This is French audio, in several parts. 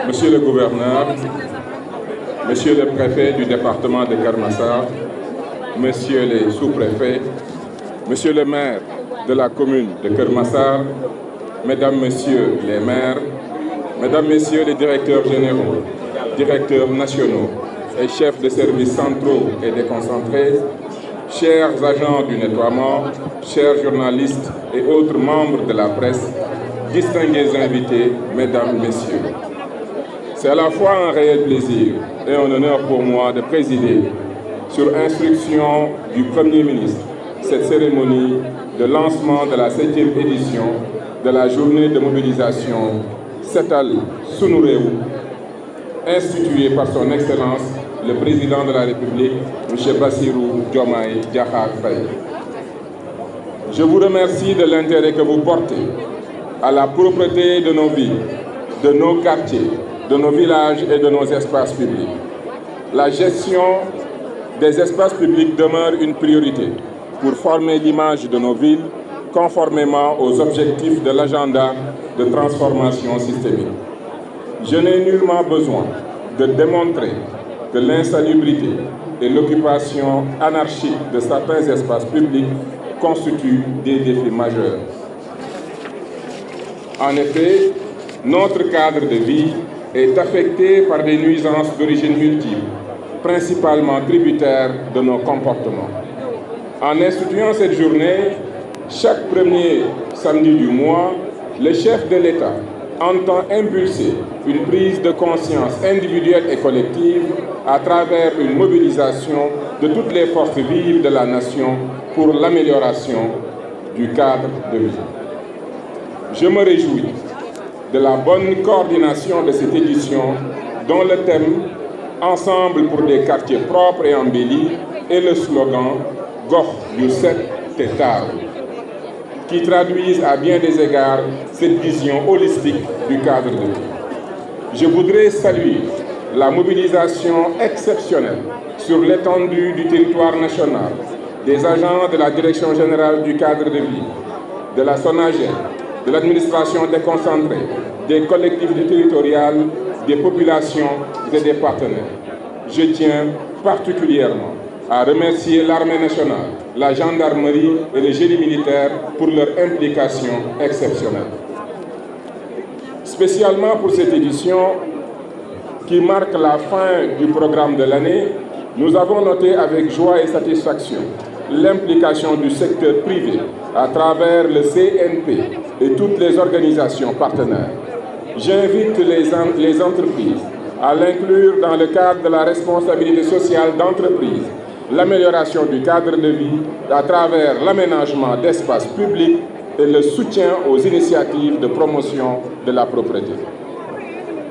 Monsieur le gouverneur, Monsieur le préfet du département de Keur Massar, Messieurs les sous-préfets, Monsieur le maire de la commune de Keur Massar, Mesdames, Messieurs les maires, Mesdames, Messieurs les directeurs généraux, directeurs nationaux et chefs de services centraux et déconcentrés, chers agents du nettoiement, chers journalistes et autres membres de la presse, distingués invités, Mesdames, Messieurs. C'est à la fois un réel plaisir et un honneur pour moi de présider, sur instruction du Premier ministre, cette cérémonie de lancement de la 7e édition de la journée de mobilisation Setal Sunu Réew, instituée par son Excellence le Président de la République, M. Bassirou Diomaye Diakhar Faye. Je vous remercie de l'intérêt que vous portez à la propreté de nos villes, de nos quartiers, de nos villages et de nos espaces publics. La gestion des espaces publics demeure une priorité pour former l'image de nos villes conformément aux objectifs de l'agenda de transformation systémique. Je n'ai nullement besoin de démontrer que l'insalubrité et l'occupation anarchique de certains espaces publics constituent des défis majeurs. En effet, notre cadre de vie est affecté par des nuisances d'origine multiple, principalement tributaires de nos comportements. En instituant cette journée, chaque premier samedi du mois, le chef de l'État entend impulser une prise de conscience individuelle et collective à travers une mobilisation de toutes les forces vives de la nation pour l'amélioration du cadre de vie. Je me réjouis de la bonne coordination de cette édition dont le thème « Ensemble pour des quartiers propres et embellis » et le slogan « Gox yu set te taaru » qui traduisent à bien des égards cette vision holistique du cadre de vie. Je voudrais saluer la mobilisation exceptionnelle sur l'étendue du territoire national des agents de la Direction générale du cadre de vie, de la SONAGED, de l'administration déconcentrée, des collectivités territoriales, des populations et des partenaires. Je tiens particulièrement à remercier l'armée nationale, la gendarmerie et le génie militaire pour leur implication exceptionnelle. Spécialement pour cette édition qui marque la fin du programme de l'année, nous avons noté avec joie et satisfaction l'implication du secteur privé à travers le CNP et toutes les organisations partenaires. J'invite les entreprises à l'inclure dans le cadre de la responsabilité sociale d'entreprise, l'amélioration du cadre de vie à travers l'aménagement d'espaces publics et le soutien aux initiatives de promotion de la propreté.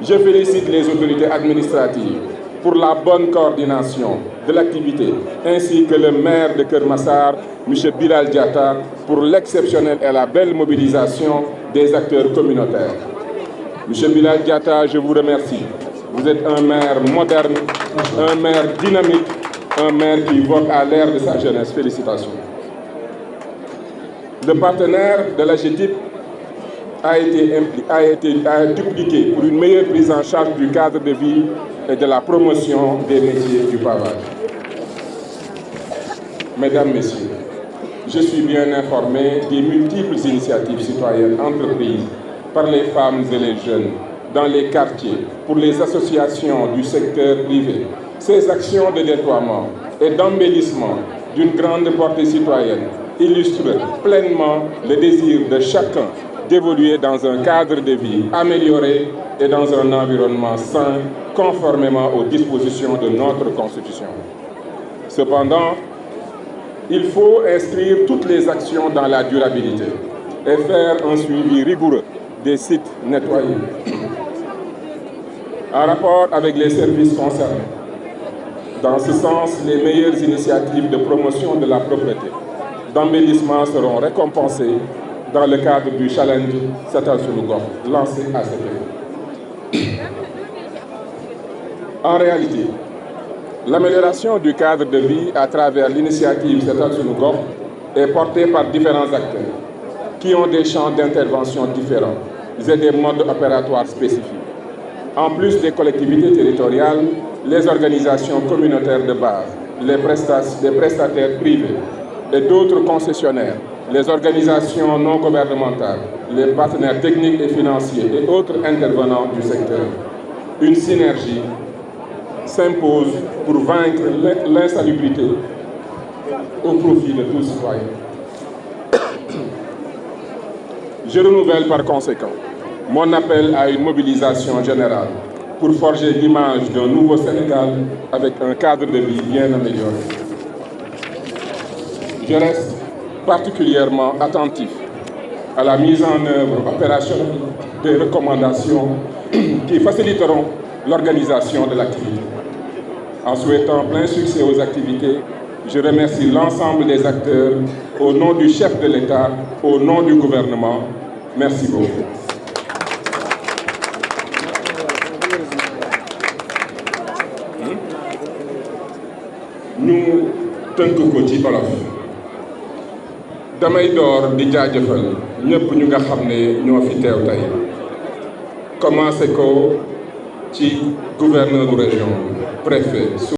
Je félicite les autorités administratives pour la bonne coordination de l'activité, ainsi que le maire de Keur Massar, M. Bilal Diatta, pour l'exceptionnelle et la belle mobilisation des acteurs communautaires. M. Bilal Diatta, je vous remercie. Vous êtes un maire moderne, un maire dynamique, un maire qui vogue à l'ère de sa jeunesse. Félicitations. Le partenaire de l'AGETIP a été dupliqué pour une meilleure prise en charge du cadre de vie et de la promotion des métiers du pavage. Mesdames, Messieurs, je suis bien informé des multiples initiatives citoyennes entreprises par les femmes et les jeunes dans les quartiers pour les associations du secteur privé. Ces actions de déploiement et d'embellissement d'une grande portée citoyenne illustrent pleinement le désir de chacun d'évoluer dans un cadre de vie amélioré et dans un environnement sain, conformément aux dispositions de notre Constitution. Cependant, il faut inscrire toutes les actions dans la durabilité et faire un suivi rigoureux des sites nettoyés. En rapport avec les services concernés, Dans ce sens, les meilleures initiatives de promotion de la propreté, d'embellissement seront récompensées dans le cadre du challenge Setal Sunu Gox lancé à cet effet. En réalité, l'amélioration du cadre de vie à travers l'initiative Setal Sunu Gox est portée par différents acteurs qui ont des champs d'intervention différents et des modes opératoires spécifiques. En plus des collectivités territoriales, les organisations communautaires de base, les prestataires privés et d'autres concessionnaires, les organisations non gouvernementales, les partenaires techniques et financiers et autres intervenants du secteur. Une synergie s'impose pour vaincre l'insalubrité au profit de tous citoyens. Je renouvelle par conséquent mon appel à une mobilisation générale pour forger l'image d'un nouveau Sénégal avec un cadre de vie bien amélioré. Je reste particulièrement attentif à la mise en œuvre opérationnelle des recommandations qui faciliteront l'organisation de l'activité. En souhaitant plein succès aux activités, je remercie l'ensemble des acteurs au nom du chef de l'État, au nom du gouvernement. Merci beaucoup. ñu tënk ko ci Wolof damay door di jaajëfal ñëpp ñu nga xam ne ñoo fi teew tey commencé ko ci gouverneur région préfet